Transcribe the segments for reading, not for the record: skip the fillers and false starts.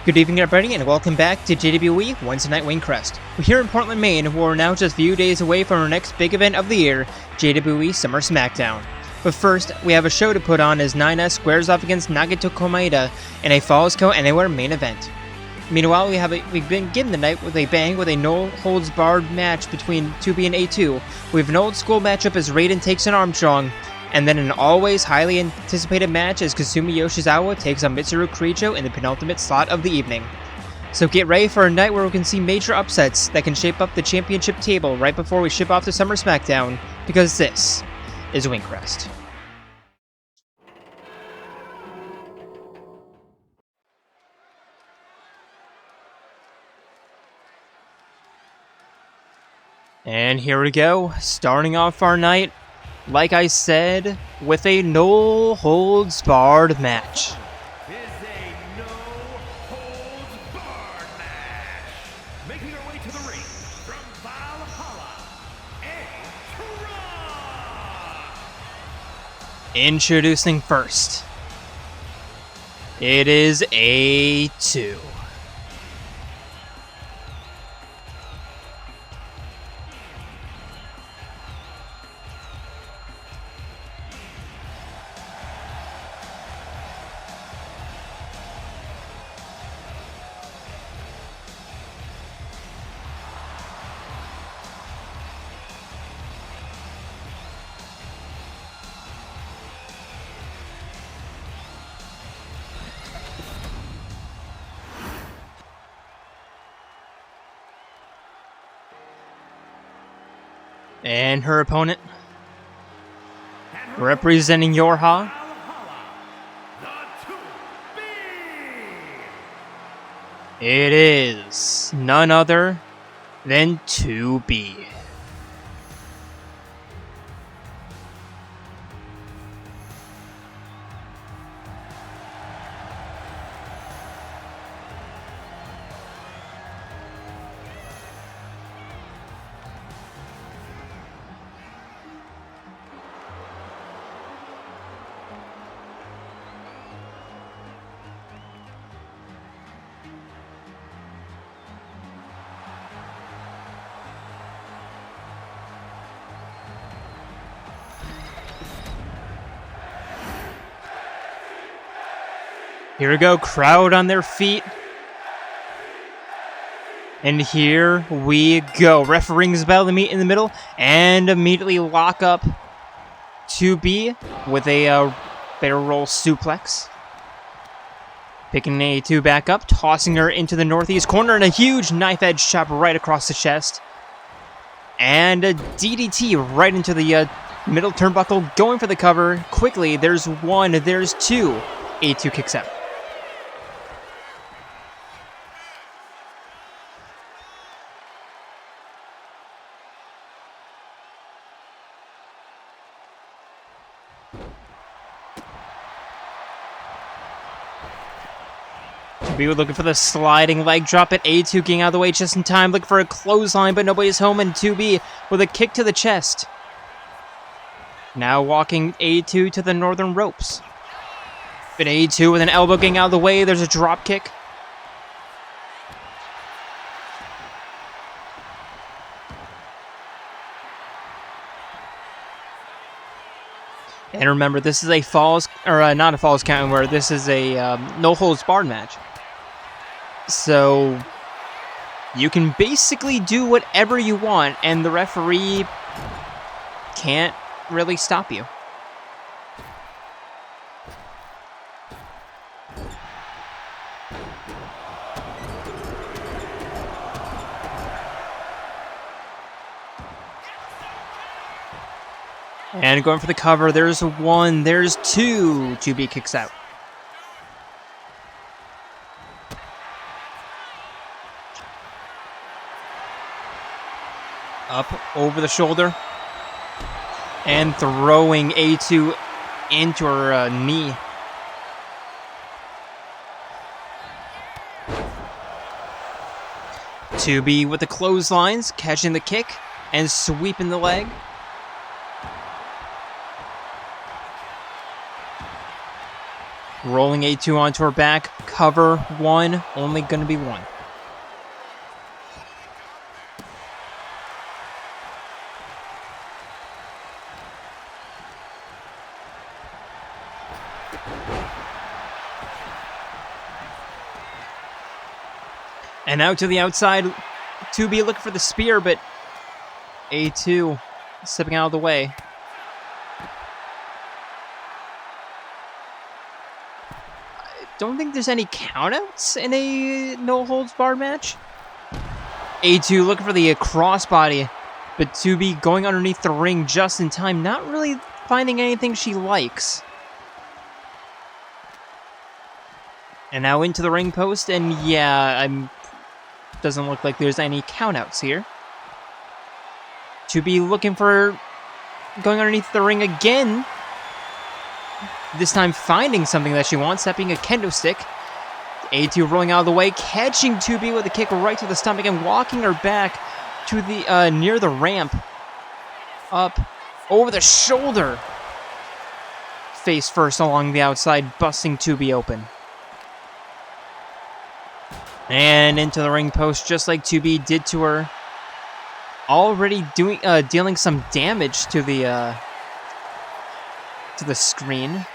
Good evening everybody and welcome back to JWE Wednesday Night Wingcrest. We're here in Portland, Maine, where we're now just a few days away from our next big event of the year, JWE Summer Smackdown. But first, we have a show to put on as 9S squares off against Nagito Komaeda in a Falls Count Anywhere main event. Meanwhile, we've been given the night with a bang with a no-holds-barred match between 2B and A2. We have an old-school matchup as Raiden takes on Armstrong, and then an always highly anticipated match as Kasumi Yoshizawa takes on Mitsuru Kirijo in the penultimate slot of the evening. So get ready for a night where we can see major upsets that can shape up the championship table right before we ship off to Summer Smackdown, because this is Wingcrest. And here we go, starting off our night, like I said, with a no-holds-barred match. Making her way to the ring from Valhalla, Introducing first, it is A2. And her opponent, representing Yorha, it is none other than 2B. Here we go, crowd on their feet. And here we go. Ref rings the bell to meet in the middle and immediately lock up 2B with a barrel roll suplex. Picking A2 back up, tossing her into the northeast corner and a huge knife edge chop right across the chest. And a DDT right into the middle turnbuckle, going for the cover. Quickly, there's one, there's two. A2 kicks out. We were looking for the sliding leg drop at A2, getting out of the way just in time, looking for a clothesline, but nobody's home, and 2B with a kick to the chest. Now walking A2 to the northern ropes. But A2 with an elbow getting out of the way, there's a drop kick. And remember, this is a falls, or not a falls count, where this is a no-holds-barred match. So you can basically do whatever you want, and the referee can't really stop you. And going for the cover, there's one, there's two. 2B kicks out. Up over the shoulder. And throwing A2 into her knee. To be with the clotheslines, catching the kick and sweeping the leg. Rolling A2 onto her back. Cover one. Only going to be one. And out to the outside. 2B looking for the spear, but A2 stepping out of the way. Don't think there's any countouts in a no-holds-barred match. A2 looking for the crossbody, but 2B going underneath the ring just in time, not really finding anything she likes. And now into the ring post, and yeah, doesn't look like there's any countouts here. 2B looking for going underneath the ring again. This time finding something that she wants, that being a kendo stick. A2 rolling out of the way, catching 2B with a kick right to the stomach and walking her back to the near the ramp. Up, over the shoulder. Face first along the outside, busting 2B open. And into the ring post, just like 2B did to her. Already dealing some damage to the screen.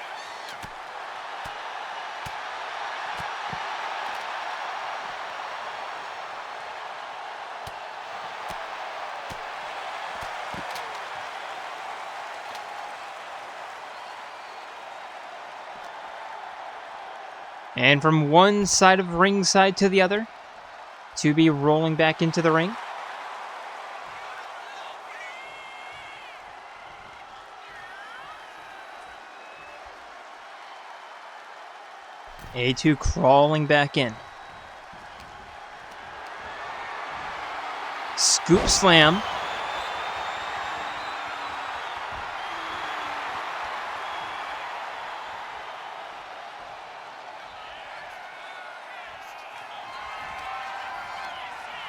And from one side of ringside to the other, 2B rolling back into the ring. A2 crawling back in. Scoop slam.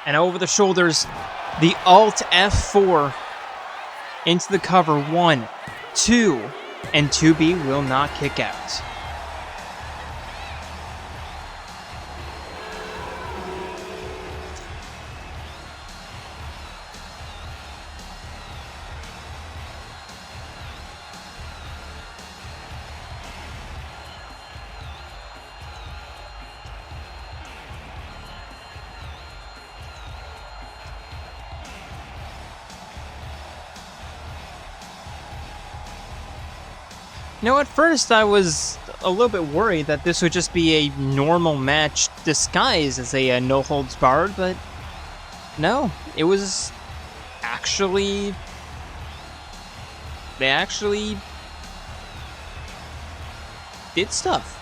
And over the shoulders, the Alt F4 into the cover. 1, 2, and 2B will not kick out. You know, at first I was a little bit worried that this would just be a normal match disguised as a no-holds-barred, but no, it was actually... They actually did stuff.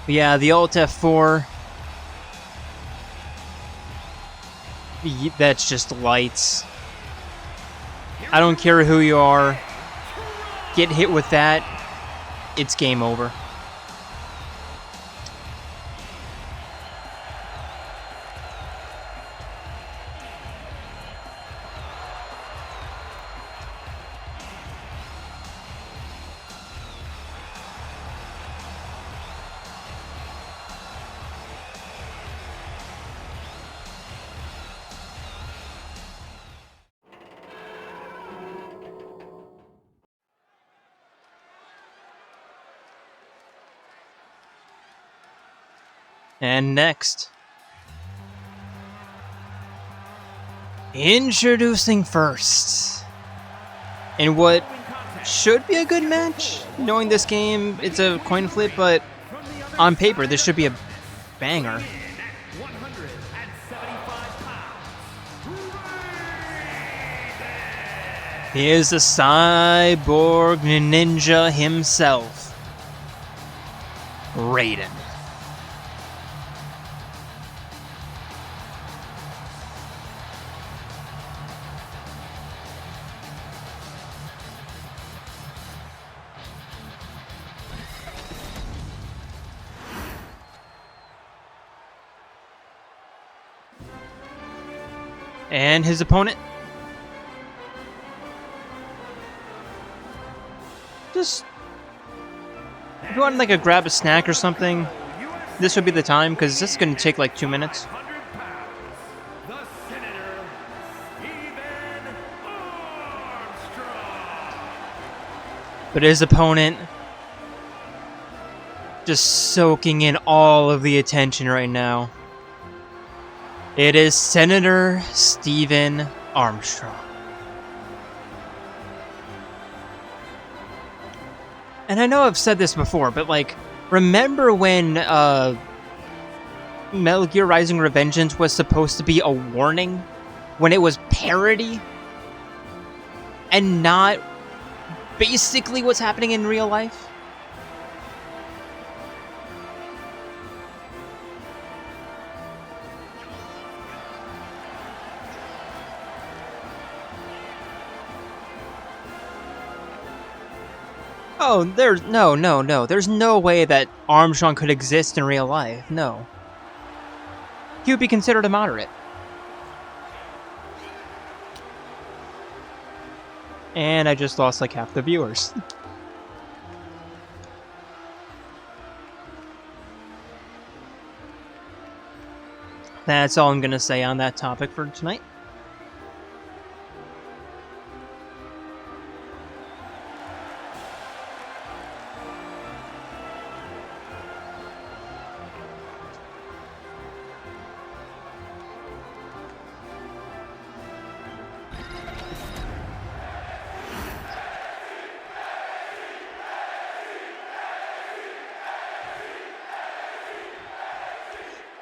Yeah, the Alt F4. That's just lights. I don't care who you are. Get hit with that, it's game over. And next, introducing first, in what should be a good match, knowing this game, it's a coin flip, but on paper, this should be a banger. Here's the cyborg ninja himself, Raiden. And his opponent just, if you want like a grab a snack or something, this would be the time, because this is going to take like 2 minutes. 100 pounds, the Senator Armstrong. But his opponent just soaking in all of the attention right now. It is Senator Stephen Armstrong. And I know I've said this before, but like, remember when Metal Gear Rising: Revengeance was supposed to be a warning? When it was parody? And not basically what's happening in real life? Oh, there's no. There's no way that Armstrong could exist in real life. No. He would be considered a moderate. And I just lost like half the viewers. That's all I'm gonna say on that topic for tonight.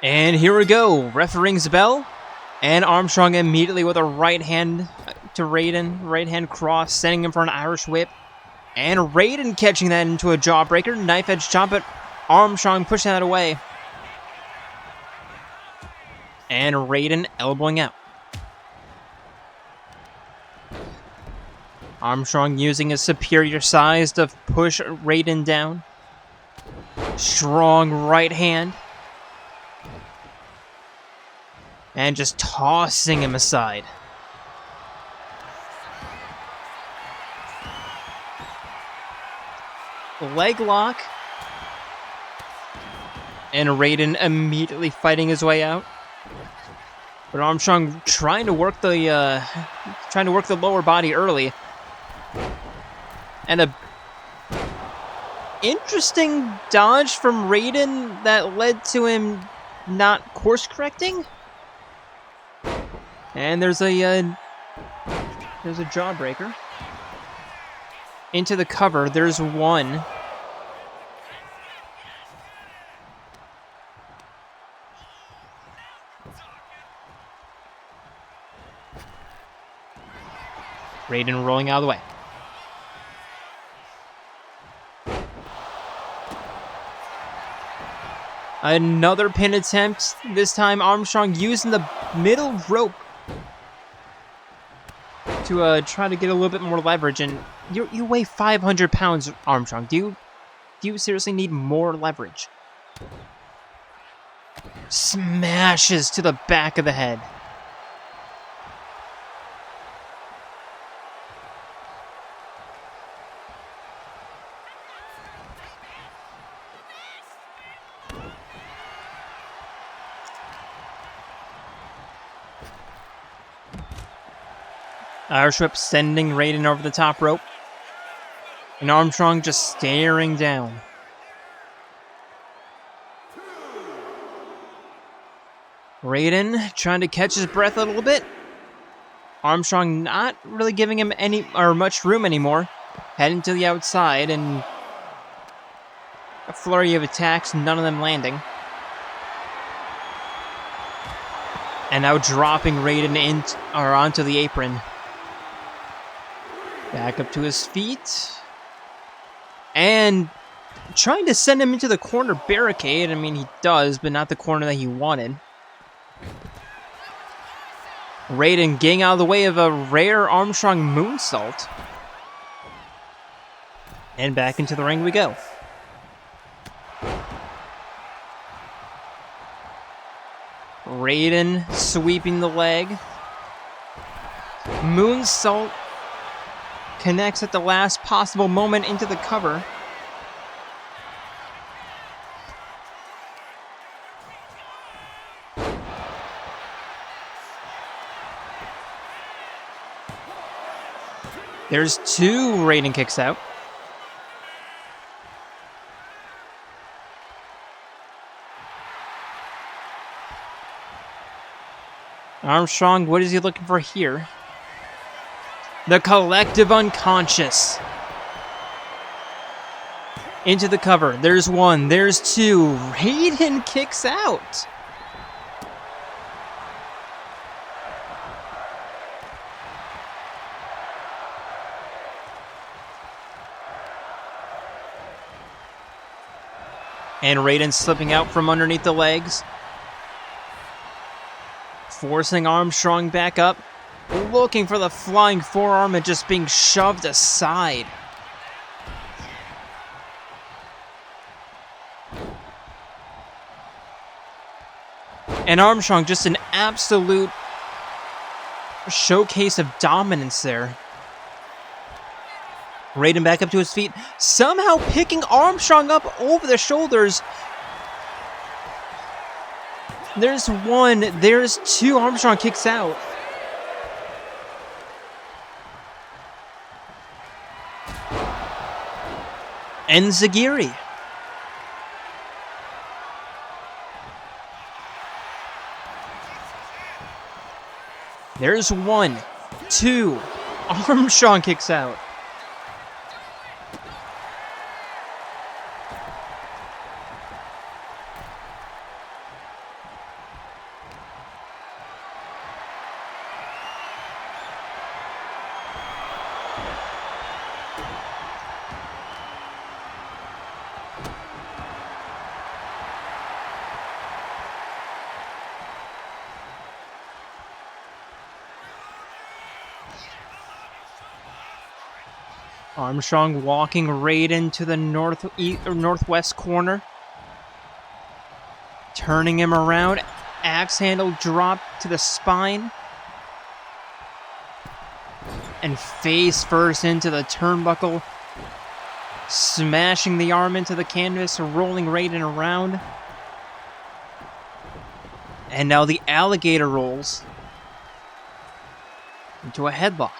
And here we go. Ref rings the bell. And Armstrong immediately with a right hand to Raiden. Right hand cross, sending him for an Irish whip. And Raiden catching that into a jawbreaker. Knife edge chop, but Armstrong pushing that away. And Raiden elbowing out. Armstrong using his superior size to push Raiden down. Strong right hand. And just tossing him aside. Leg lock. And Raiden immediately fighting his way out. But Armstrong trying to work the lower body early. And a interesting dodge from Raiden that led to him not course correcting. And there's a jawbreaker. Into the cover, there's one. Raiden rolling out of the way. Another pin attempt. This time Armstrong using the middle rope to try to get a little bit more leverage. And you weigh 500 pounds, Armstrong. Do you seriously need more leverage? Smashes to the back of the head. Irish whip sending Raiden over the top rope. And Armstrong just staring down. Raiden trying to catch his breath a little bit. Armstrong not really giving him any or much room anymore. Heading to the outside and a flurry of attacks, none of them landing. And now dropping Raiden onto the apron. Back up to his feet. And trying to send him into the corner barricade. I mean, he does, but not the corner that he wanted. Raiden getting out of the way of a rare Armstrong moonsault. And back into the ring we go. Raiden sweeping the leg. Moonsault connects at the last possible moment into the cover. There's two. Raiden kicks out. Armstrong, what is he looking for here? The collective unconscious. Into the cover. There's one. There's two. Raiden kicks out. And Raiden slipping out from underneath the legs. Forcing Armstrong back up. Looking for the flying forearm and just being shoved aside. And Armstrong just an absolute showcase of dominance there. Raiden back up to his feet, somehow picking Armstrong up over the shoulders. There's one, there's two. Armstrong kicks out. And Zagiri. There's one, two. Armstrong kicks out. Armstrong walking Raiden to the northwest corner. Turning him around. Axe handle drop to the spine. And face first into the turnbuckle. Smashing the arm into the canvas, rolling Raiden around. And now the alligator rolls into a headlock.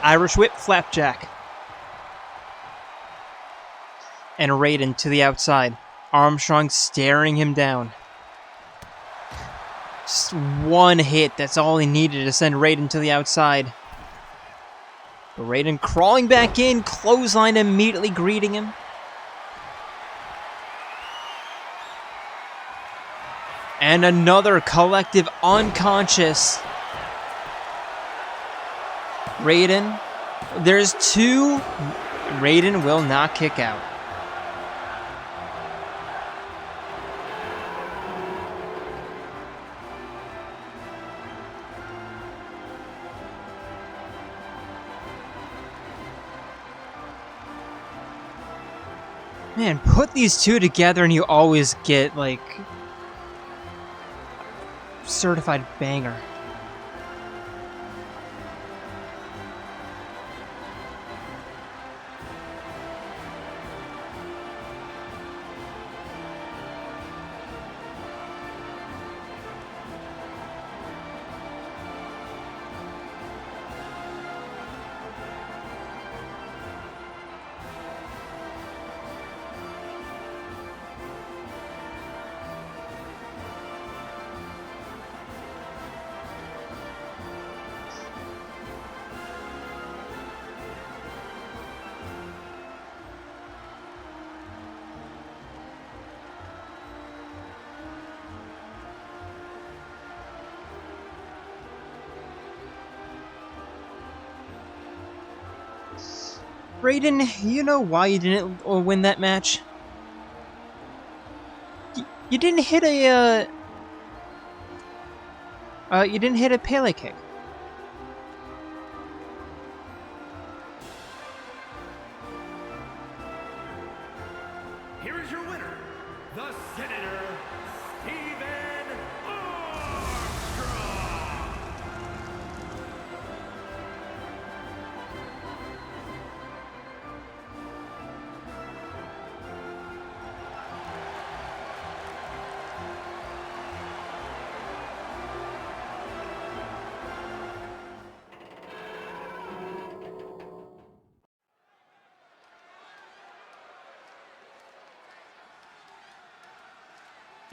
Irish whip, flapjack. And Raiden to the outside. Armstrong staring him down. Just one hit, that's all he needed to send Raiden to the outside. But Raiden crawling back in, clothesline immediately greeting him. And another collective unconscious. Raiden, there's two. Raiden will not kick out. Man, put these two together and you always get, like, certified banger. Raiden, you know why you didn't win that match? You didn't hit a You didn't hit a Pele kick. Here is your winner, the Senator Armstrong.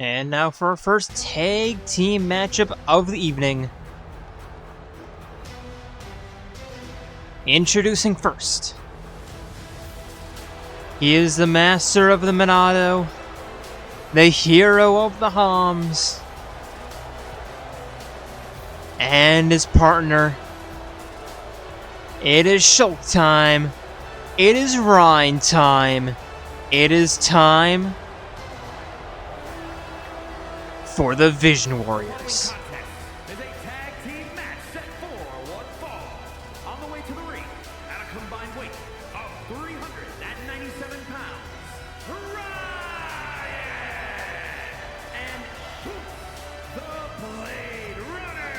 And now for our first tag team matchup of the evening. Introducing first. He is the master of the Minato, the hero of the Homs, and his partner. It is Shulk time. It is Raiden time. It is time for the Vision Warriors. Contest is a tag team match set for one fall. On the way to the ring, at a combined weight of 397 pounds, Raiden and the Blade Runner.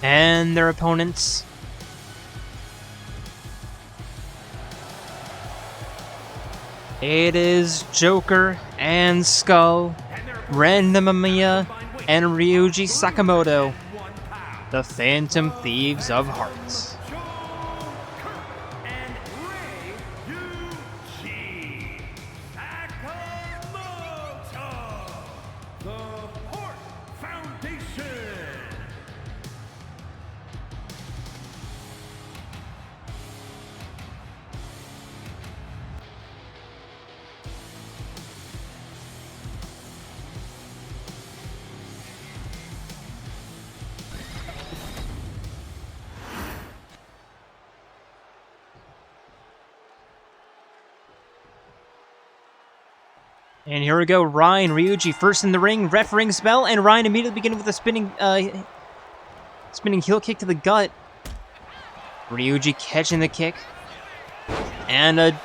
And their opponents. It is Joker and Skull, Random Amiya, and Ryuji Sakamoto, the Phantom Thieves of Hearts. And Ryuji Sakamoto, the Heart Foundation. And here we go, Ryan, Ryuji first in the ring, ref rings bell, and Ryan immediately beginning with a spinning heel kick to the gut. Ryuji catching the kick, and a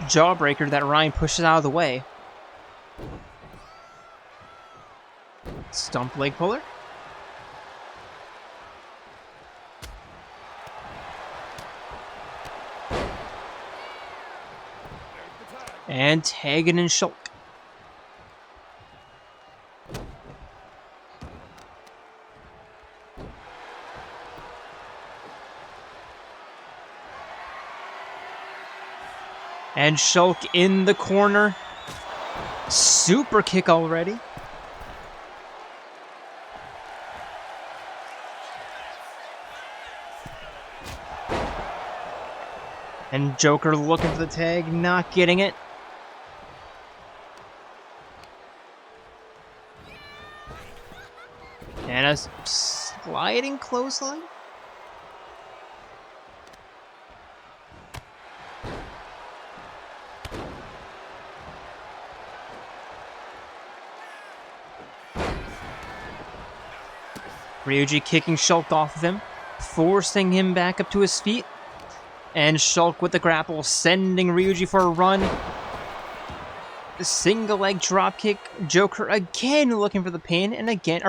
jawbreaker that Ryan pushes out of the way. Stump leg puller. And tagging in Shulk. And Shulk in the corner. Super kick already. And Joker looking for the tag, not getting it. And a sliding clothesline. Ryuji kicking Shulk off of him, forcing him back up to his feet. And Shulk with the grapple, sending Ryuji for a run. Single leg drop kick. Joker again looking for the pin, and again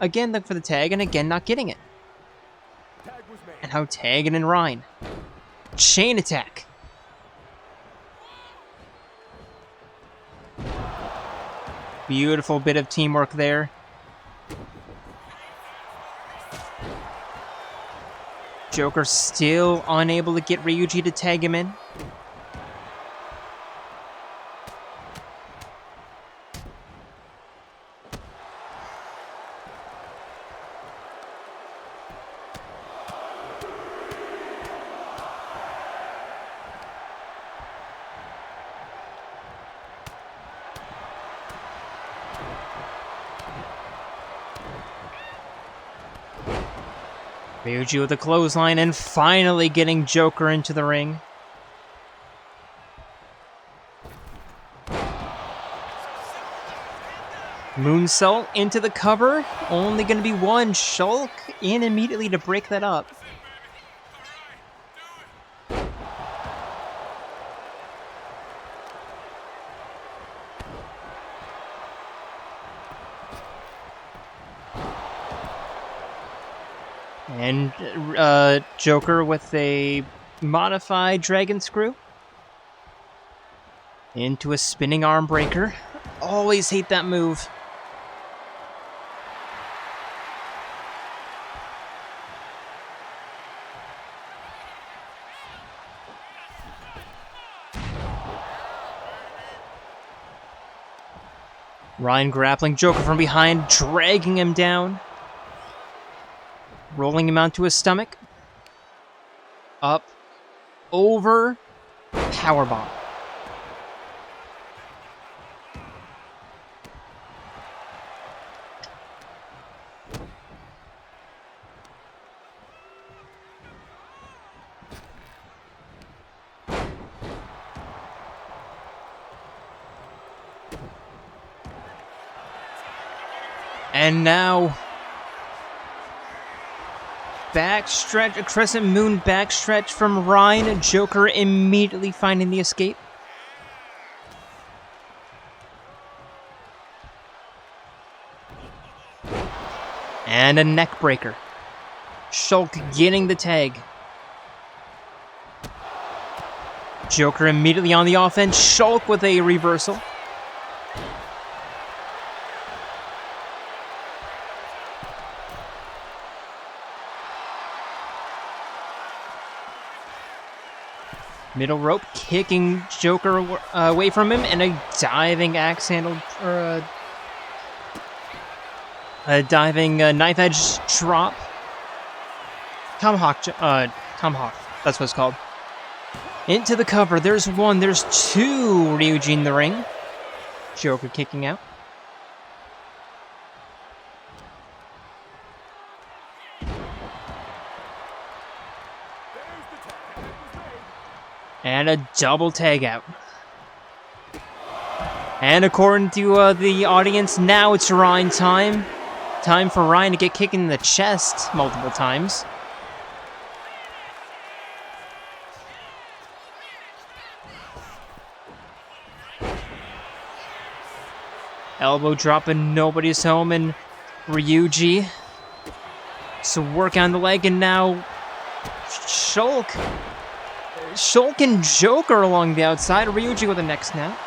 looking for the tag, and again not getting it. And now tagging in Ryan. Chain attack. Beautiful bit of teamwork there. Joker still unable to get Ryuji to tag him in. Ryuji with a clothesline and finally getting Joker into the ring. Moonsault into the cover. Only going to be one. Shulk in immediately to break that up. And Joker with a modified dragon screw. Into a spinning arm breaker. Always hate that move. Ryan grappling Joker from behind, dragging him down. Rolling him onto his stomach. Up. Over. Powerbomb. And now, backstretch, a crescent moon backstretch from Ryan. Joker immediately finding the escape. And a neck breaker. Shulk getting the tag. Joker immediately on the offense. Shulk with a reversal. Middle rope, kicking Joker away from him, and a diving axe handle, or a diving knife edge drop. Tomahawk, that's what it's called. Into the cover, there's one, there's two Ryuji in the ring. Joker kicking out. And a double tag out. And according to the audience, now it's Ryan time. Time for Ryan to get kicked in the chest multiple times. Elbow drop and nobody's home, and Ryuji. So work on the leg, and now Shulk and Joker along the outside. Ryuji with a neck snap.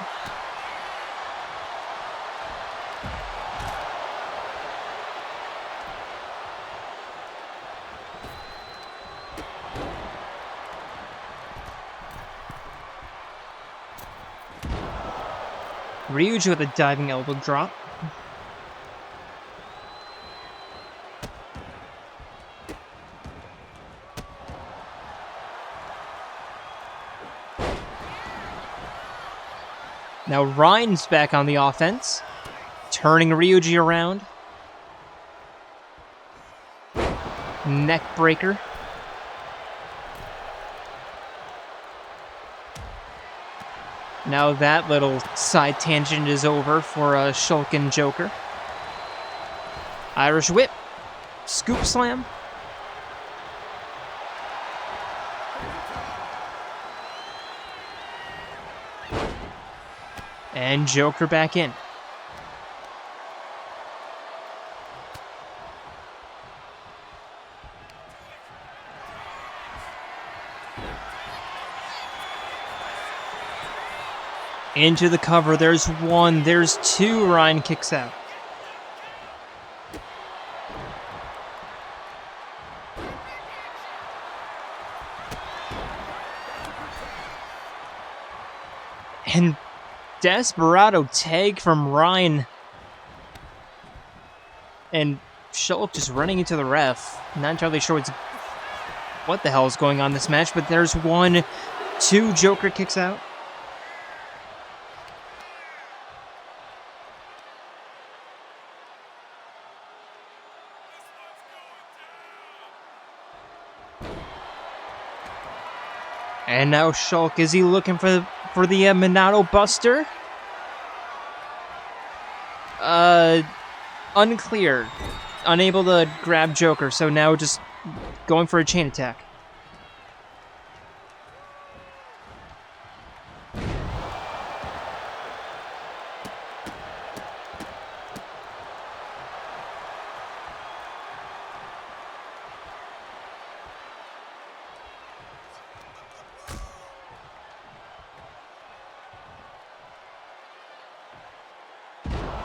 Ryuji with a diving elbow drop. Now Ryan's back on the offense, turning Ryuji around. Neck breaker. Now that little side tangent is over for Shulk and Joker. Irish whip. Scoop slam. And Joker back in. Into the cover. There's one. There's two. Ryan kicks out. And desperado tag from Ryan. And Shulk just running into the ref. Not entirely sure what the hell is going on in this match, but there's 1, 2, Joker kicks out. And now Shulk, is he looking for the Minato Buster? Unclear. Unable to grab Joker, so now just going for a chain attack.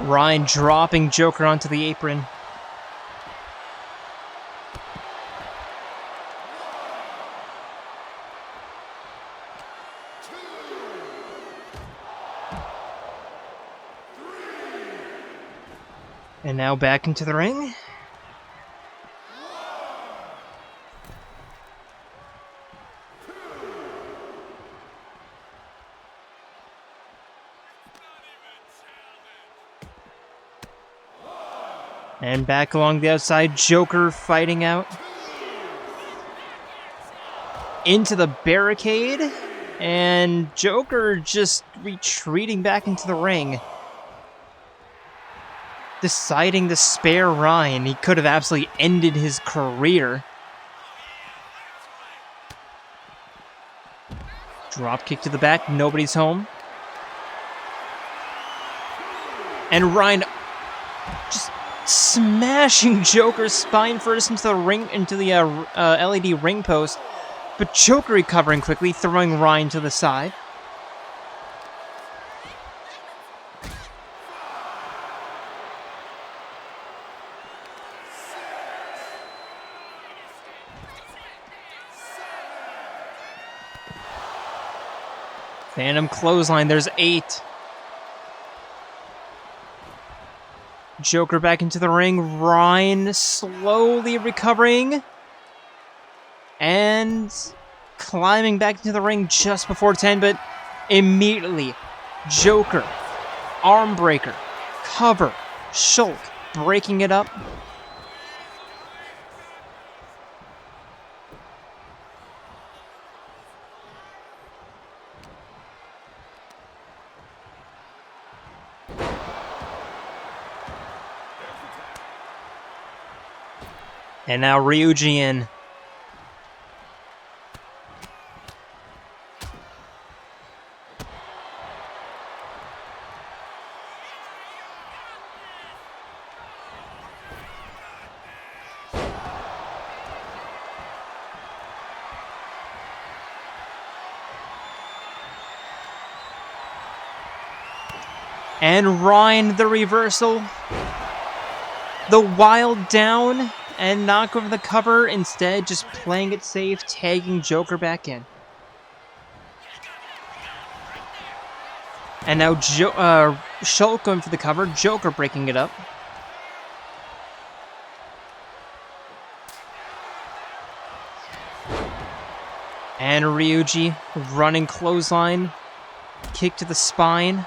Ryan dropping Joker onto the apron. And now back into the ring. And back along the outside, Joker fighting out. Into the barricade. And Joker just retreating back into the ring. Deciding to spare Ryan. He could have absolutely ended his career. Drop kick to the back. Nobody's home. And Ryan just smashing Joker's spine first into the ring, into the LED ring post. But Joker recovering quickly, throwing Ryan to the side. Phantom clothesline, there's 8. Joker back into the ring. Ryan slowly recovering. And climbing back into the ring just before 10, but immediately Joker, arm breaker, cover, Shulk breaking it up. And now Ryuji in. And Ryan, the reversal. The wild down. And knock over the cover, instead just playing it safe, tagging Joker back in. And now Shulk going for the cover, Joker breaking it up. And Ryuji running clothesline, kick to the spine.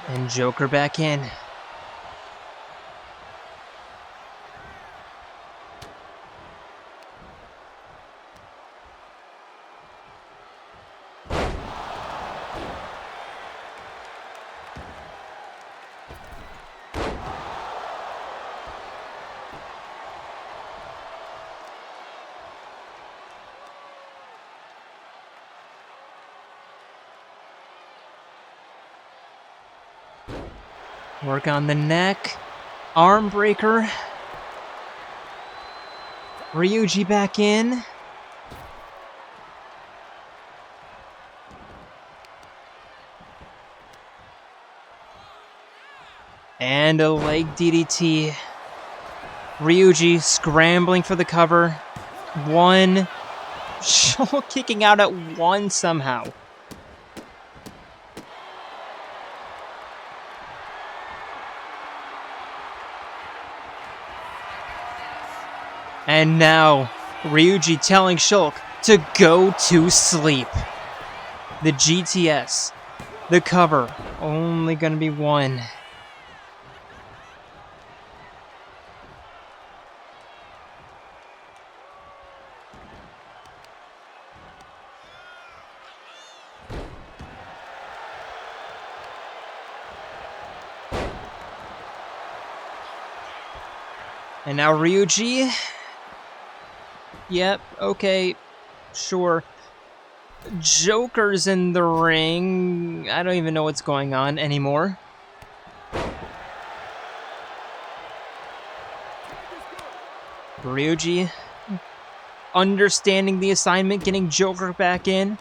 And Joker back in. Work on the neck. Arm breaker. Ryuji back in. And a leg DDT. Ryuji scrambling for the cover. One. Shulk kicking out at one somehow. And now, Ryuji telling Shulk to go to sleep. The GTS. The cover. Only gonna be one. And now Ryuji. Yep, okay, sure. Joker's in the ring. I don't even know what's going on anymore. Ryuji understanding the assignment, getting Joker back in.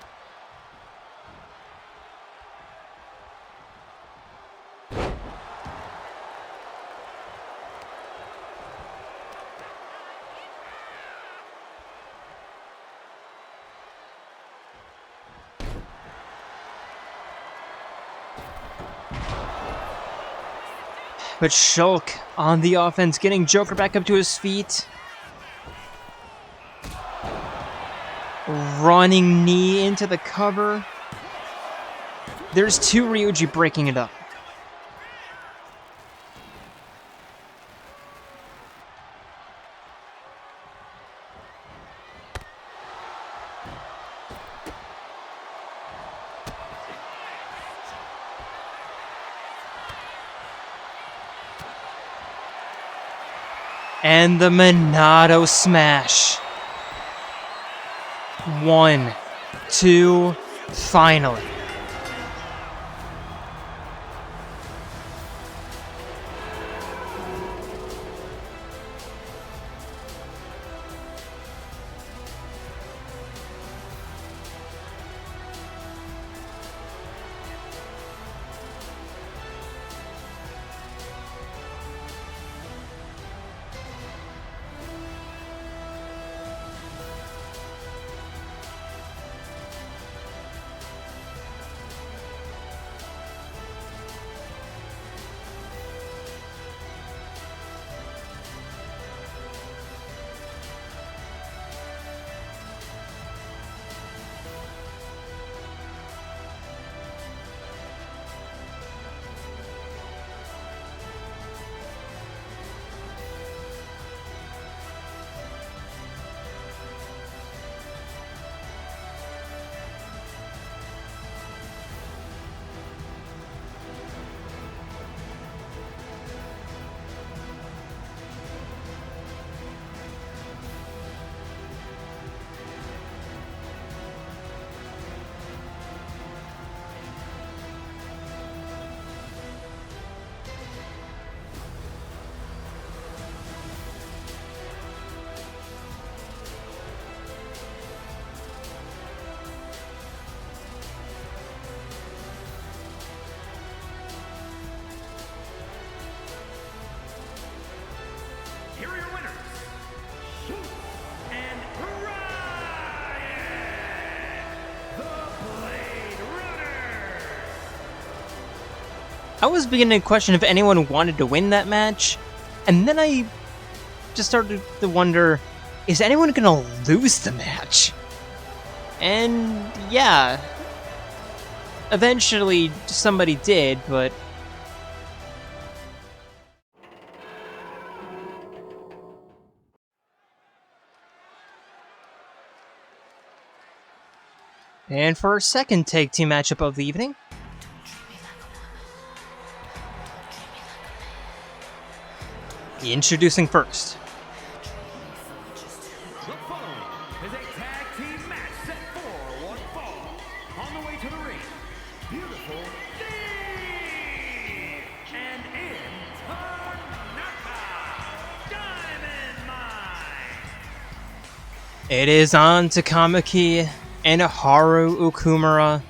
But Shulk on the offense, getting Joker back up to his feet. Running knee into the cover. There's two Ryuji breaking it up. And the Minato smash. 1, 2, finally. Here are your winners, and Ryan, the Blade Runner. I was beginning to question if anyone wanted to win that match, and then I just started to wonder, is anyone gonna lose the match? And yeah, eventually somebody did, but and for our second tag team matchup of the evening, introducing first, The following is a tag team match set for one fall. On the way to the ring, beautiful Thieves, and in Tanaka, Diamond Mine. it is on to Kamaki and Haru Okumura,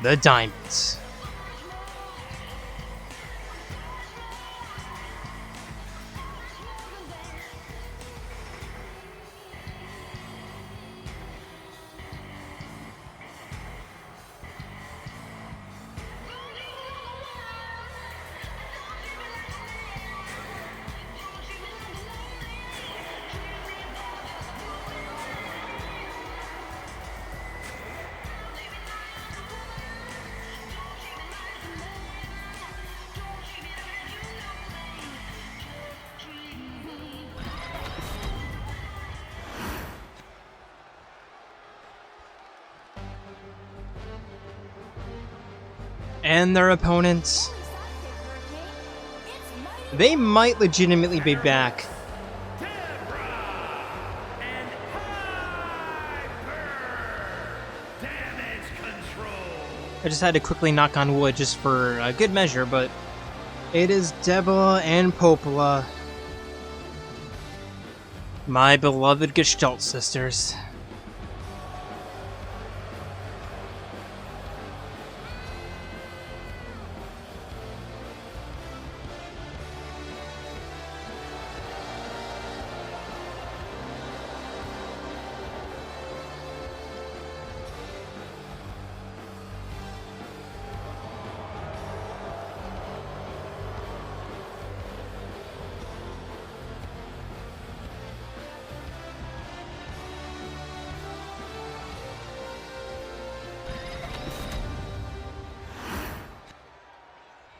the Diamonds. And their opponents, they might legitimately be back. I just had to quickly knock on wood just for a good measure, but it is Debla and Popola, my beloved Gestalt Sisters.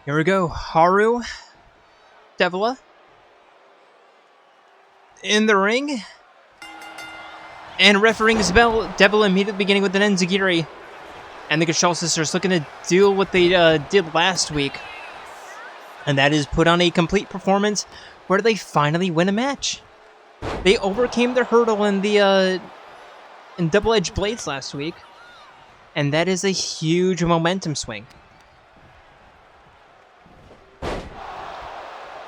Here we go, Haru, Devila, in the ring, and refereeing his bell, Devila immediately beginning with an enziguri, and the Gestalt Sisters looking to do what they did last week, and that is put on a complete performance where they finally win a match. They overcame their hurdle in the in double-edged blades last week, and that is a huge momentum swing.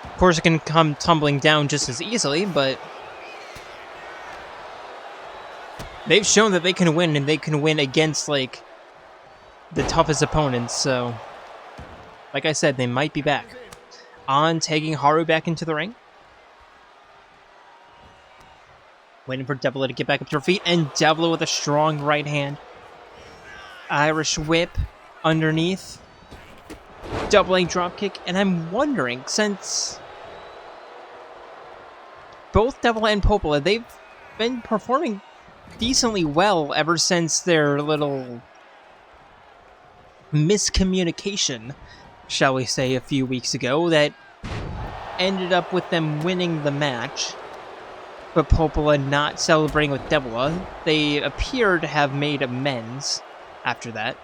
Of course, it can come tumbling down just as easily, but they've shown that they can win, and they can win against, like, the toughest opponents, so like I said, they might be back. On taking Haru back into the ring. Waiting for Devila to get back up to her feet, and Devila with a strong right hand. Irish whip underneath. Doubling dropkick, and I'm wondering, since both Devila and Popola, they've been performing decently well ever since their little miscommunication, shall we say, a few weeks ago, that ended up with them winning the match, but Popola not celebrating with Devila. They appear to have made amends after that.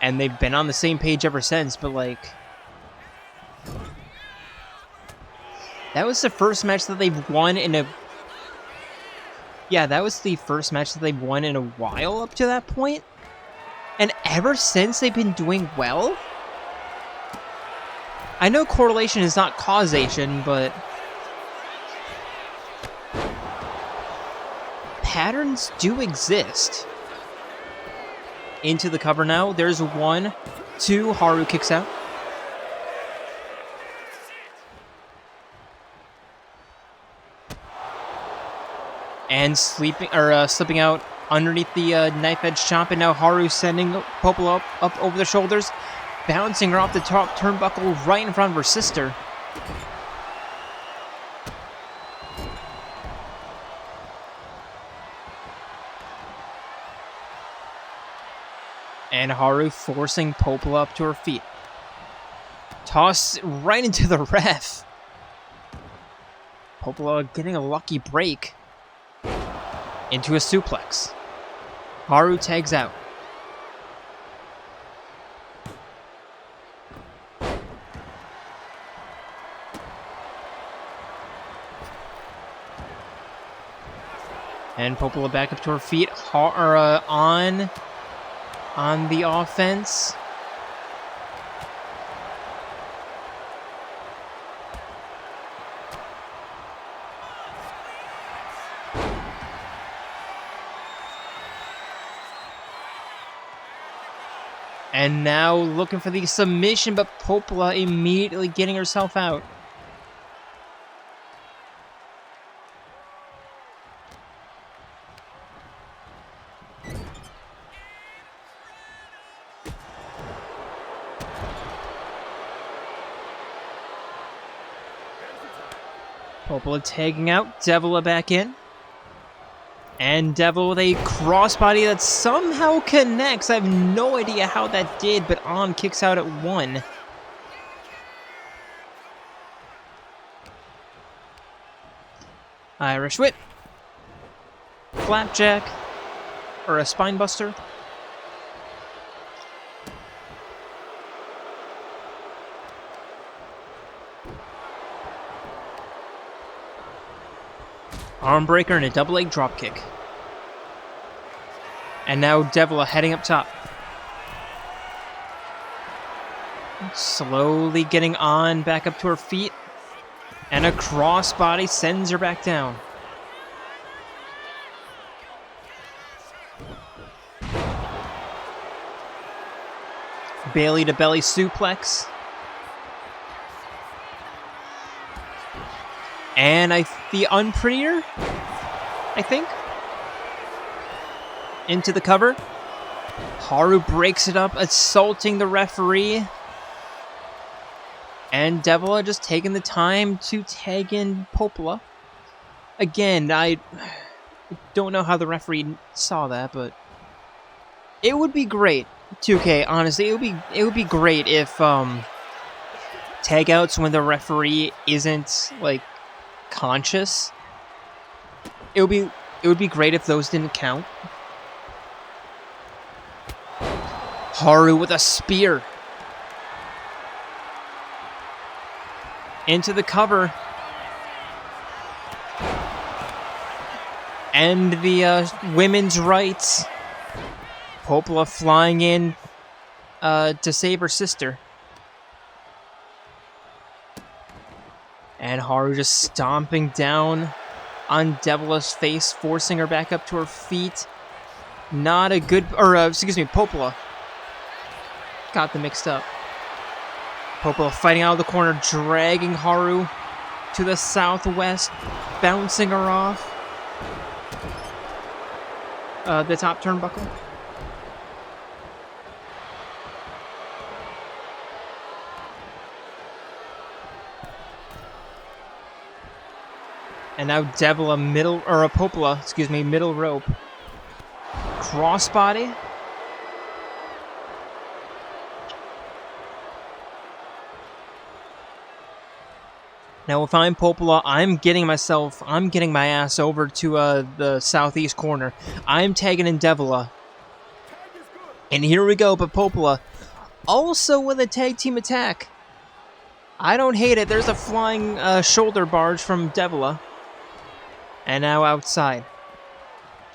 And they've been on the same page ever since, but like, that was the first match that they've won in a... Yeah, that was the first match that they've won in a while up to that point. And ever since, they've been doing well. I know correlation is not causation, but patterns do exist. Into the cover now. There's 1, 2. Haru kicks out. And slipping out underneath the knife edge chomp, and now Haru sending Popola up over the shoulders, bouncing her off the top turnbuckle right in front of her sister. And Haru forcing Popola up to her feet. Toss right into the ref. Popola getting a lucky break into a suplex. Haru tags out. And Popola back up to her feet. On the offense. And now looking for the submission, but Popola immediately getting herself out. Popola tagging out, Devila back in. And Devila with a crossbody that somehow connects. I have no idea how that did, but On kicks out at 1. Irish whip. Flapjack. Or a spine buster. Arm breaker and a double leg drop kick. And now Devla heading up top. Slowly getting on back up to her feet. And a crossbody sends her back down. Bailey to belly suplex. And the unprettier, I think. Into the cover. Haru breaks it up, assaulting the referee. And Devla just taking the time to tag in Popola. Again, I don't know how the referee saw that, but it would be great. 2K, honestly, it would be great if tag outs when the referee isn't like conscious. It would be great if those didn't count. Haru with a spear. Into the cover. And the women's rights. Popola flying in to save her sister. And Haru just stomping down on Devla's face, forcing her back up to her feet. Not a good... Popola. Got them mixed up. Popola fighting out of the corner, dragging Haru to the southwest, bouncing her off the top turnbuckle. And now Devla Popola, middle rope. Crossbody. Now we'll find Popola. I'm getting my ass over to the southeast corner. I'm tagging in Devla. And here we go, but Popola also with a tag team attack. I don't hate it. There's a flying shoulder barge from Devla. And now outside.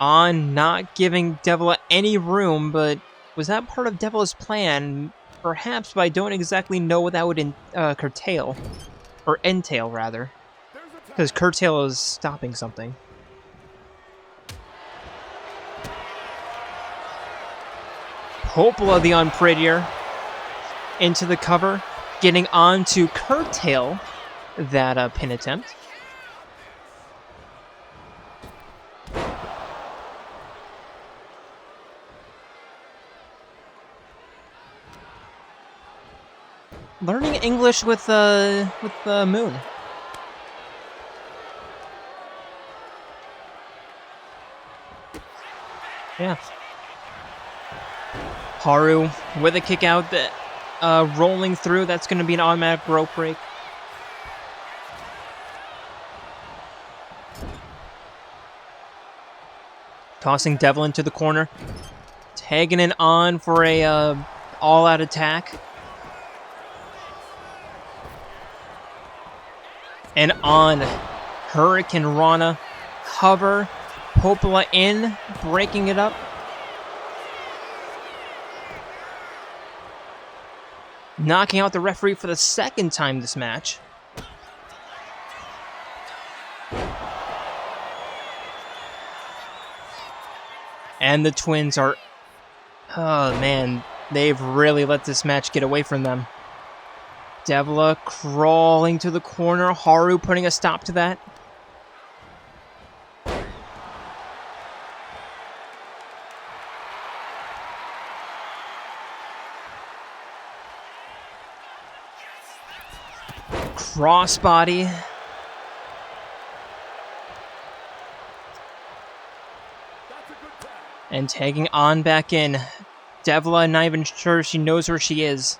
On not giving Devla any room, but was that part of Devla's plan? Perhaps, but I don't exactly know what that would curtail. Or entail, rather. Because curtail is stopping something. Popola the unprettier. Into the cover. Getting on to curtail that pin attempt. Learning English with Moon. Yeah. Haru with a kick out that rolling through. That's going to be an automatic rope break. Tossing Devlin into the corner. Tagging it on for a all-out attack. And on Hurricane Rana, cover, Popola in, breaking it up. Knocking out the referee for the second time this match. And the twins are... Oh man, they've really let this match get away from them. Devla crawling to the corner. Haru putting a stop to that. Crossbody. And tagging on back in. Devla not even sure she knows where she is.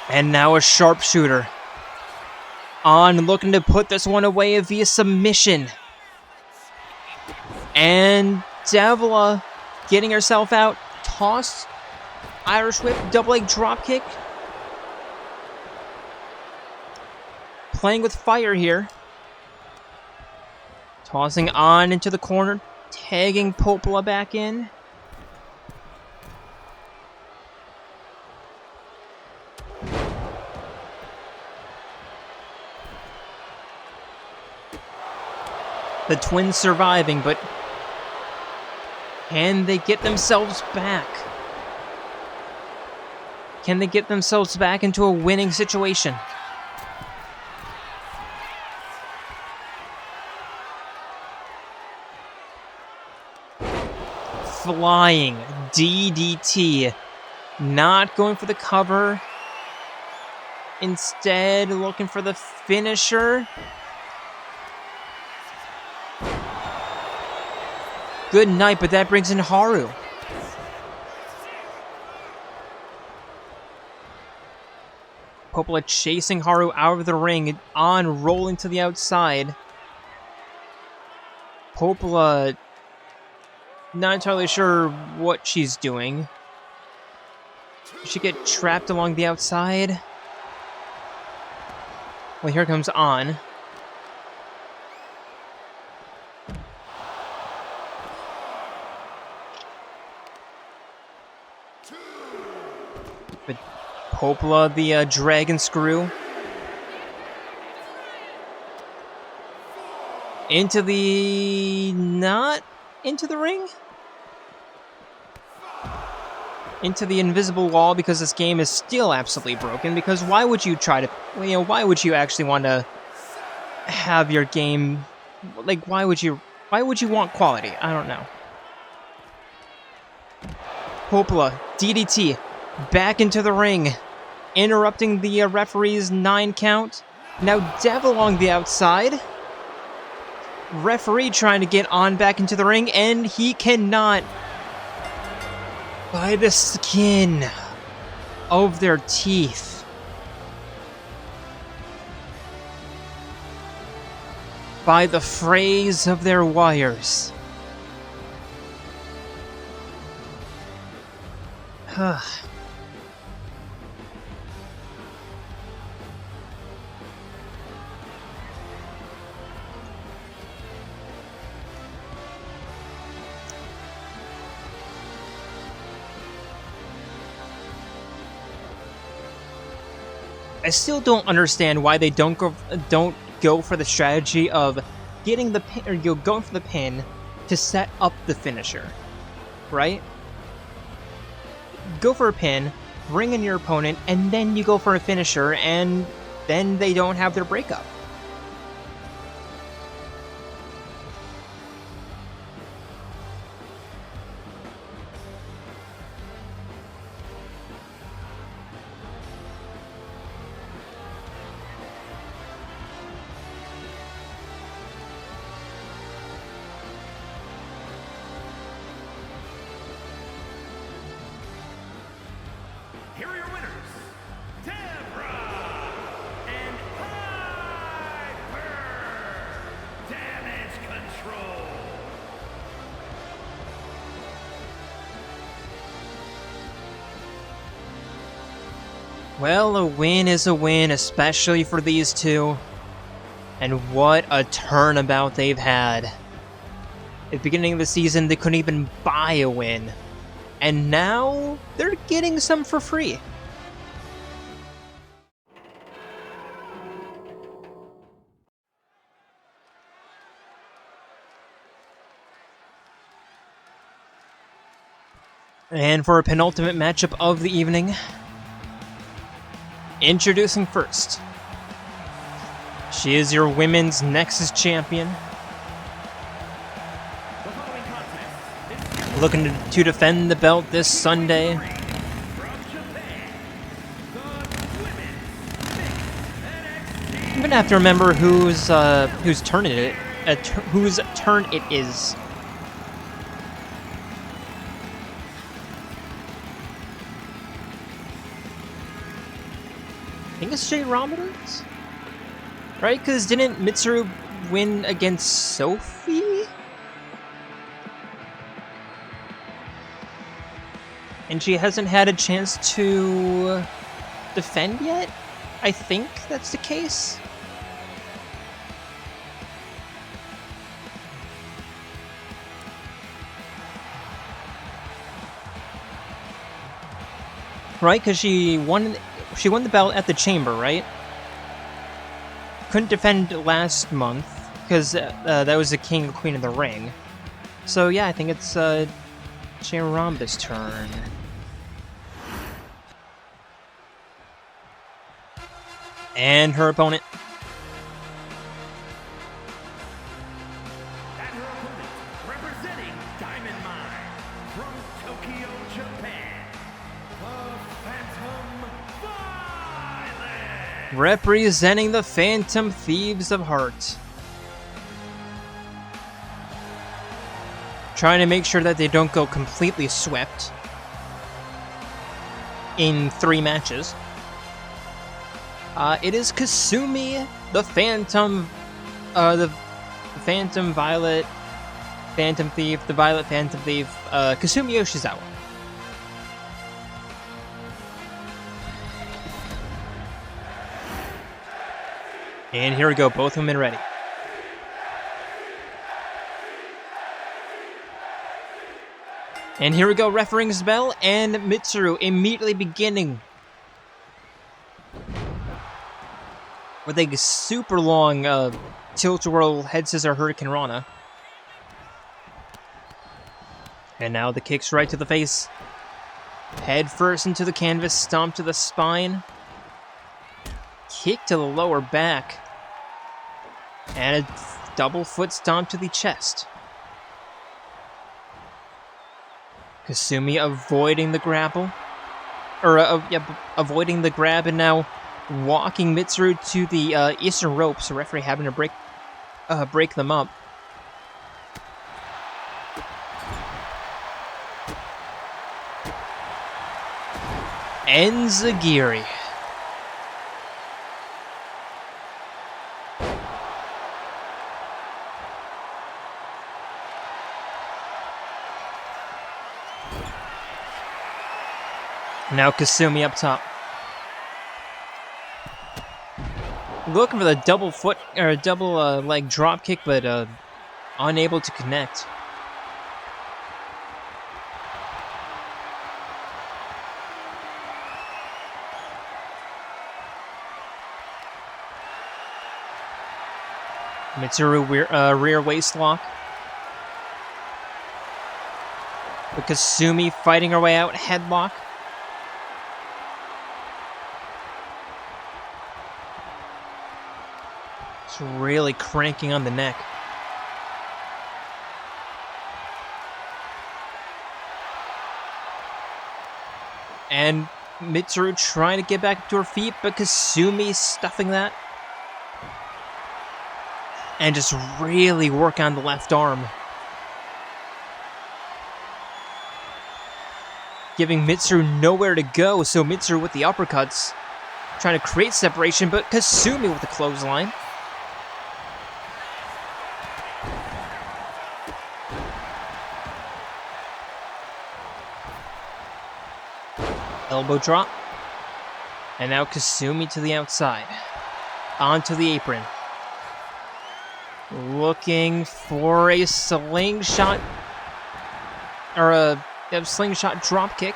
And now a sharpshooter. On looking to put this one away via submission. And Devla getting herself out. Toss. Irish whip. Double leg drop kick. Playing with fire here. Tossing on into the corner, tagging Popola back in. The twins surviving, but can they get themselves back? Can they get themselves back into a winning situation? Flying DDT. Not going for the cover. Instead, looking for the finisher. Good night, but that brings in Haru. Popola chasing Haru out of the ring, on rolling to the outside. Popola not entirely sure what she's doing. She get trapped along the outside. Well, here comes On. But Popola, the dragon screw. Into the... not into the ring? Into the invisible wall, because this game is still absolutely broken. Because why would you try to... why would you actually want to have your game... like, why would you want quality? I don't know. Popola, DDT, back into the ring, interrupting the referee's 9 count. Now Dev along the outside. Referee trying to get On back into the ring, and he cannot. By the skin of their teeth. By the frays of their wires. I still don't understand why they don't go for the strategy of getting the pin, or going for the pin to set up the finisher, right? Go for a pin, bring in your opponent, and then you go for a finisher, and then they don't have their breakup. Here are your winners, Debra and Hyper Damage Control. Well, a win is a win, especially for these two. And what a turnabout they've had. At the beginning of the season, they couldn't even buy a win. And now, they're getting some for free. And for a penultimate matchup of the evening, introducing first, she is your women's Nexus champion, looking to defend the belt this Sunday. Even have to remember whose turn it is. I think it's Jay Roberts, right? Because didn't Mitsuru win against Sophie? And she hasn't had a chance to defend yet? I think that's the case. right? Because she won the belt at the Chamber, right? Couldn't defend last month because that was the King and Queen of the Ring. So yeah, I think it's Chiramba's turn. And her opponent. And her opponent, representing Diamond Mine from Tokyo, Japan, the Phantom Violet. Representing the Phantom Thieves of Heart. Trying to make sure that they don't go completely swept in 3 matches. It is Kasumi, the Phantom Violet, Phantom Thief, the Violet Phantom Thief, Kasumi Yoshizawa. And here we go, both women ready. And here we go, refereeing's bell, and Mitsuru immediately beginning with a super long tilt-a-whirl head scissor Hurricane Rana. And now the kicks right to the face. Head first into the canvas, stomp to the spine. Kick to the lower back. And a double foot stomp to the chest. Kasumi avoiding the grapple. Avoiding the grab, and now walking Mitsuru to the eastern ropes, so referee having to break them up. Enzigiri. Now Kasumi up top. Looking for the double foot or double leg drop kick, but unable to connect. Mitsuru rear waist lock. But Kasumi fighting her way out, headlock. It's really cranking on the neck. And Mitsuru trying to get back to her feet, but Kasumi stuffing that. And just really work on the left arm. Giving Mitsuru nowhere to go, so Mitsuru with the uppercuts. Trying to create separation, but Kasumi with the clothesline. Elbow drop. And now Kasumi to the outside. Onto the apron. Looking for a slingshot. Or a slingshot drop kick.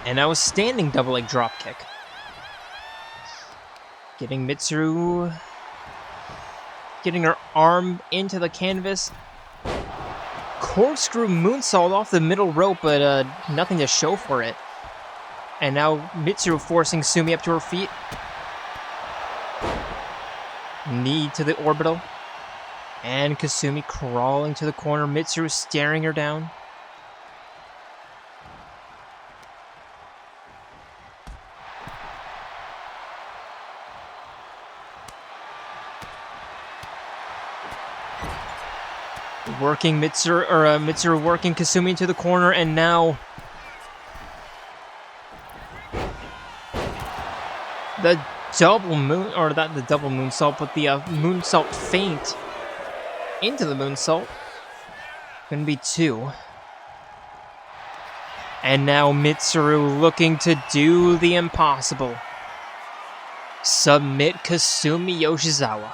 And now a standing double leg drop kick. Getting Mitsuru. Getting her arm into the canvas. Corkscrew moonsault off the middle rope, but nothing to show for it. And now Mitsuru forcing Sumi up to her feet. Knee to the orbital. And Kasumi crawling to the corner. Mitsuru staring her down. Working Mitsuru working Kasumi into the corner, and now the double moon, or not the double moonsault, but the moonsault feint into the moonsault. Gonna be 2. And now Mitsuru looking to do the impossible. Submit Kasumi Yoshizawa.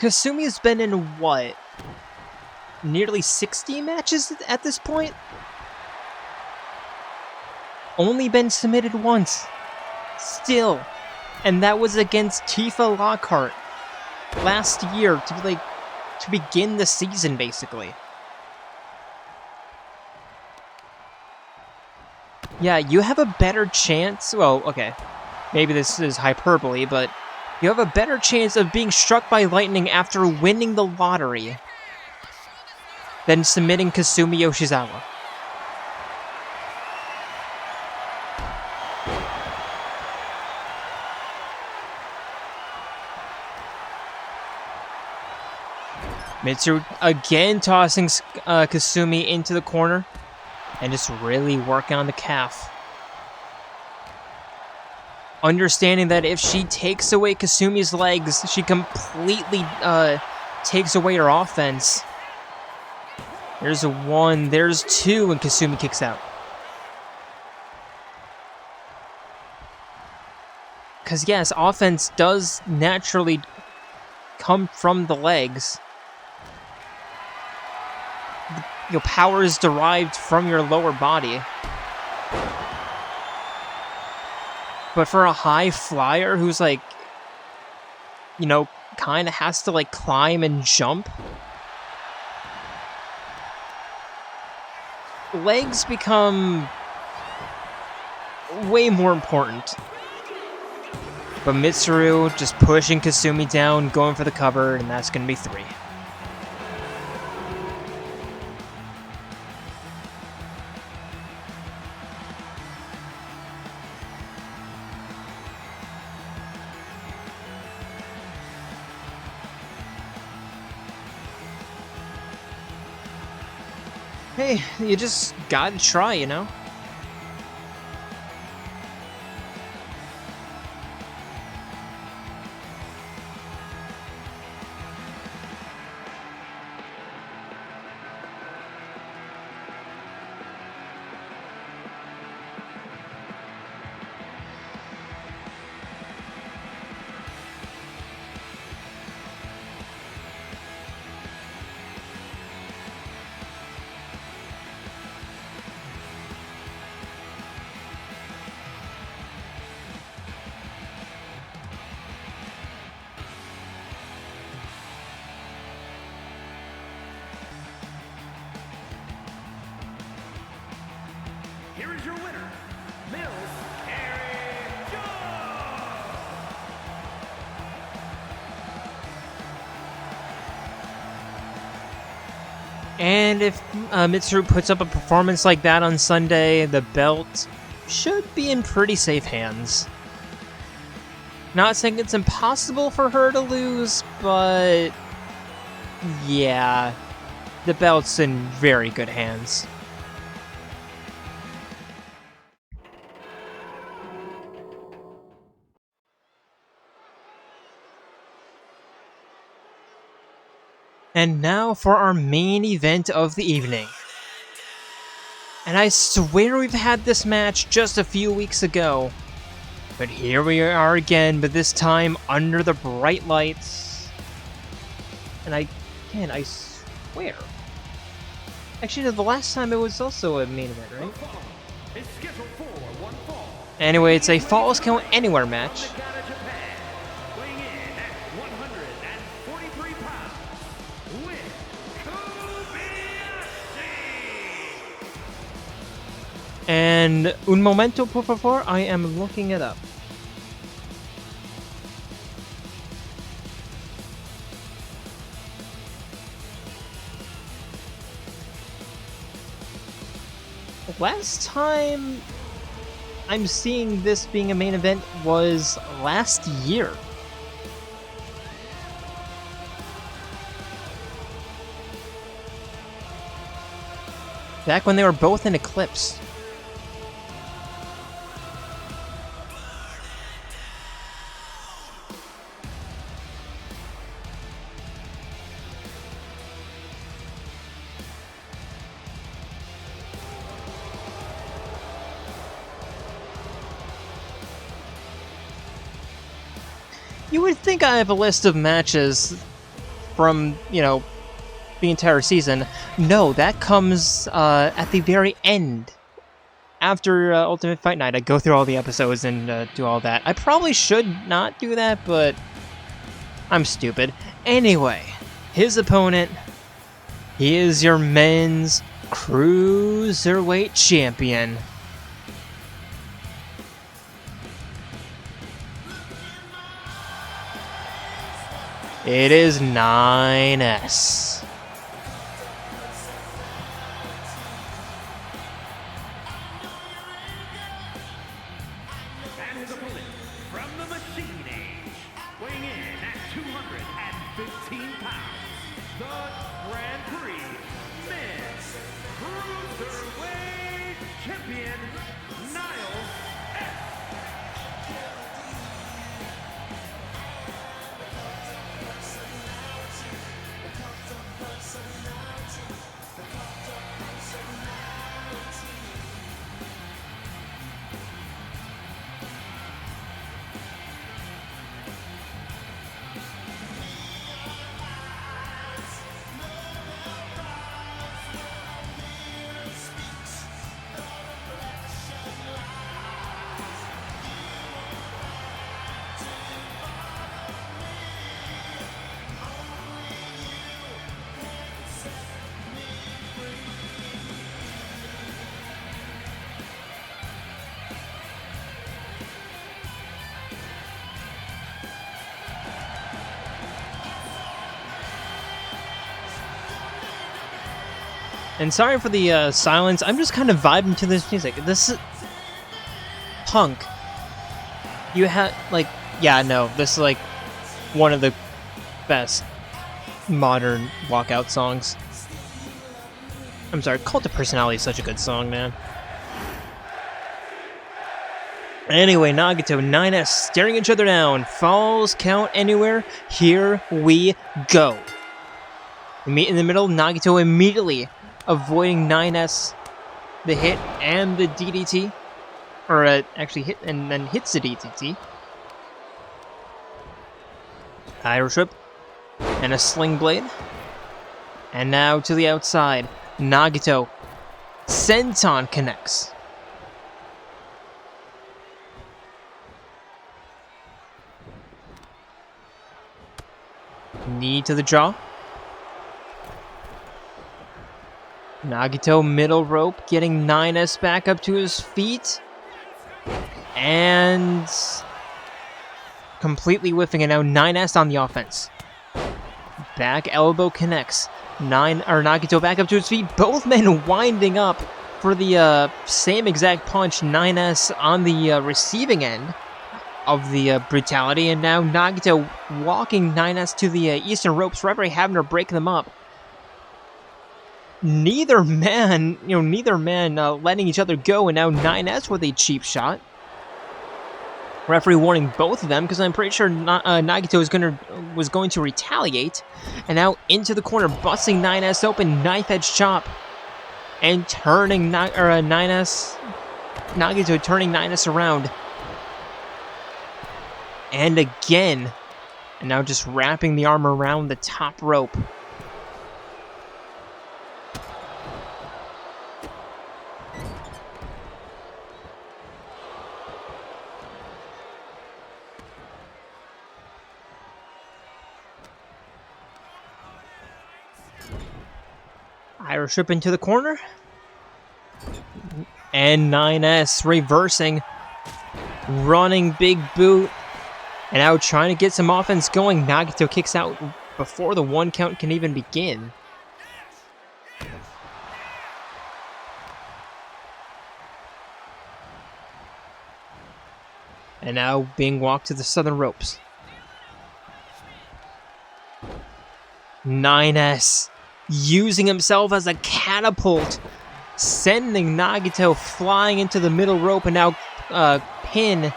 Kasumi's been in, what, nearly 60 matches at this point? Only been submitted once. Still. And that was against Tifa Lockhart last year to begin the season, basically. Yeah, you have a better chance. Well, okay. Maybe this is hyperbole, but you have a better chance of being struck by lightning after winning the lottery than submitting Kasumi Yoshizawa. Mitsuru again tossing Kasumi into the corner and just really working on the calf. Understanding that if she takes away Kasumi's legs, she completely takes away her offense. There's a one, there's two, and Kasumi kicks out. Because yes, offense does naturally come from the legs. Your power is derived from your lower body. But for a high flyer who's like, you know, kind of has to like climb and jump, legs become way more important. But Mitsuru just pushing Kasumi down, going for the cover, and that's going to be 3. Hey, you just gotta try, you know? Here is your winner, Kirijo! And if Mitsuru puts up a performance like that on Sunday, the belt should be in pretty safe hands. Not saying it's impossible for her to lose, but yeah, the belt's in very good hands. And now for our main event of the evening. And I swear we've had this match just a few weeks ago. But here we are again, but this time under the bright lights. And I swear. Actually, the last time it was also a main event, right? Anyway, it's a Falls Count Anywhere match. And un momento, por favor, I am looking it up. Last time I'm seeing this being a main event was last year. Back when they were both in Eclipse. You would think I have a list of matches from, you know, the entire season. No, that comes at the very end. After Ultimate Fight Night, I go through all the episodes and do all that. I probably should not do that, but I'm stupid. Anyway, his opponent, he is your men's cruiserweight champion. It is 9S. And his opponent from the Machine Age, weighing in at 215 pounds, the Grand Prix Men's Cruiserweight Champion, Niles S. And sorry for the silence, I'm just kind of vibing to this music. This is... Punk. You had, like... Yeah, no, this is, like, one of the best modern walkout songs. I'm sorry, Cult of Personality is such a good song, man. Anyway, Nagito, 9S, staring each other down. Falls count anywhere. Here we go. We meet in the middle. Nagito immediately avoiding 9S, the hit and the DDT. Or actually hit and then hits the DDT. Irish whip. And a sling blade. And now to the outside. Nagito. Senton connects. Knee to the jaw. Nagito middle rope, getting 9S back up to his feet. And completely whiffing it now. 9S on the offense. Back elbow connects. Nagito back up to his feet. Both men winding up for the same exact punch. 9S on the receiving end of the brutality. And now Nagito walking 9S to the eastern ropes. Referee having to break them up. Neither man letting each other go, and now 9S with a cheap shot. Referee warning both of them because I'm pretty sure Nagito was going to retaliate. And now into the corner, busting 9S open, knife edge chop, and turning 9S. Nagito turning 9S around, and again, and now just wrapping the arm around the top rope. Irish whip into the corner. And 9S reversing. Running big boot. And now trying to get some offense going. Nagito kicks out before the 1 count can even begin. And now being walked to the southern ropes. 9S using himself as a catapult, sending Nagito flying into the middle rope, and now pin.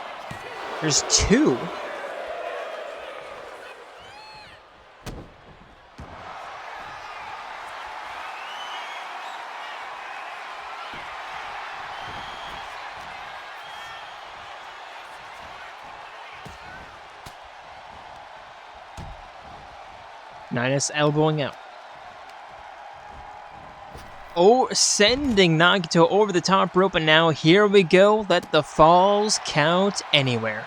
There's 2. Nines elbowing out. Oh, sending Nagito over the top rope, and now here we go. Let the falls count anywhere.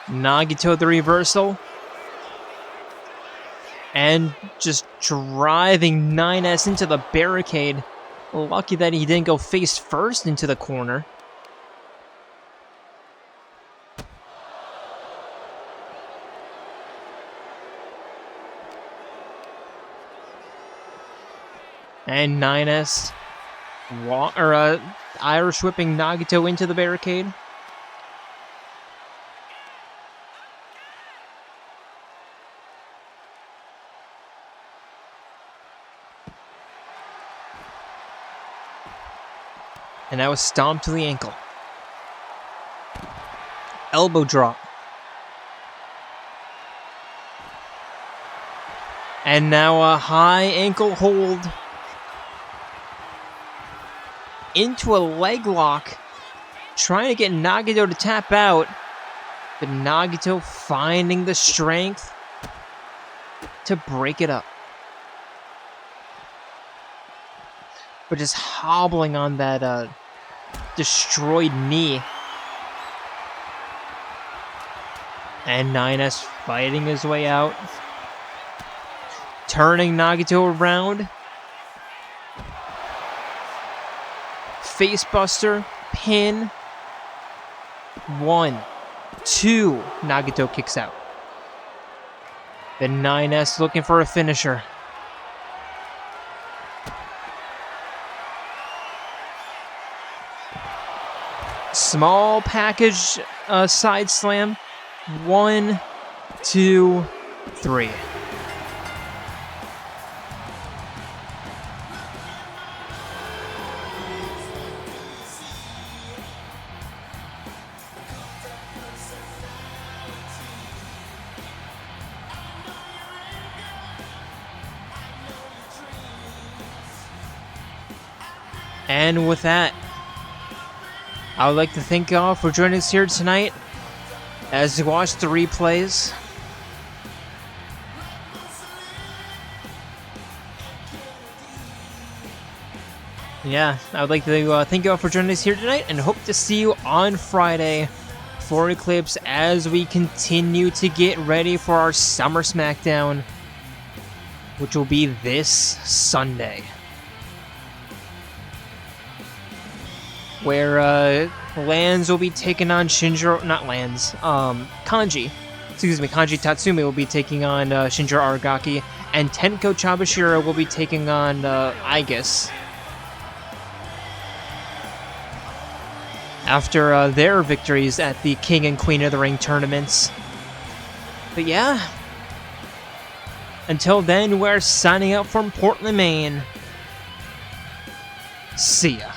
Nagito the reversal. And just driving 9S into the barricade. Lucky that he didn't go face first into the corner. And 9S Irish whipping Nagito into the barricade. And that was stomped to the ankle. Elbow drop. And now a high ankle hold. Into a leg lock. Trying to get Nagito to tap out. But Nagito finding the strength to break it up. But just hobbling on that destroyed knee. And 9S fighting his way out. Turning Nagito around. Facebuster, pin. 1, 2. Nagito kicks out. Then 9S looking for a finisher. Small package side slam. 1, 2, 3. And with that, I would like to thank you all for joining us here tonight as we watch the replays. Yeah, I would like to thank you all for joining us here tonight and hope to see you on Friday for Eclipse as we continue to get ready for our Summer Smackdown, which will be this Sunday. Where Lands will be taking on Kanji Tatsumi will be taking on Shinjiro Aragaki, and Tenko Chabashira will be taking on Aegis. After their victories at the King and Queen of the Ring tournaments. But yeah, until then, we're signing out from Portland, Maine. See ya.